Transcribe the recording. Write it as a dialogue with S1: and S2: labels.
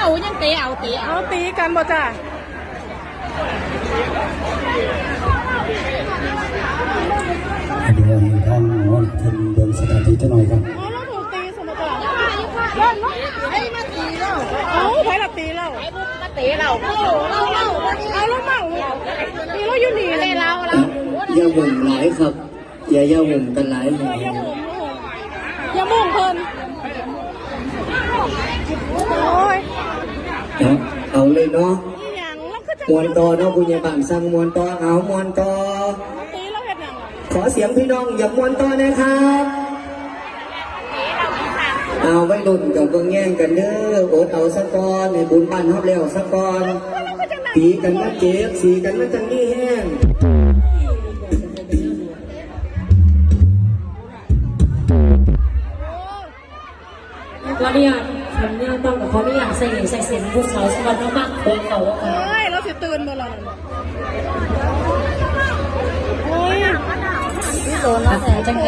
S1: เอายังตีเอาตีกันบ่จ้า
S2: เดี๋ยวทางน้องคนเดินสถานที่จะหน่อยครับ
S1: อ๋อเราถูกตีสมบัติเล่นมั้ยไอ้มาตีเราเอาไผละตีเราไอ้บุกมาตีเราเอาเมาตีเราอยู่นี่เลยเรา
S2: อย่าหมุ่งหลายครับอย่าหมุ่งกันหลาย
S1: อย่ามุ่งเพิ่นโอ้ย
S2: เอาเลยเนาะมวนต่อเนาะคุณยายบ้านสั่งมวนต่อเอามวนต่อขอเสียงพี่น้องอย่ามวนต่อนะครับเอาไว้รุ่นกับเบิ่งแย่งกันเด้ออดเอาสักก่อนให้บุญบ้านฮอบแล้วสักก่อนตีกันมาเจ็บสีกันมาจังนี่แห้ง
S3: วันนี้ฉันเนี่ยต้องกับเขาไม่อยากใส่เสียงผู้สาวสวัสดิ์มากๆคนเขา
S1: เฮ้ยเราสิตื่นเมื่อไหร่โอ้ย
S3: โดนแล้วแต่จังไง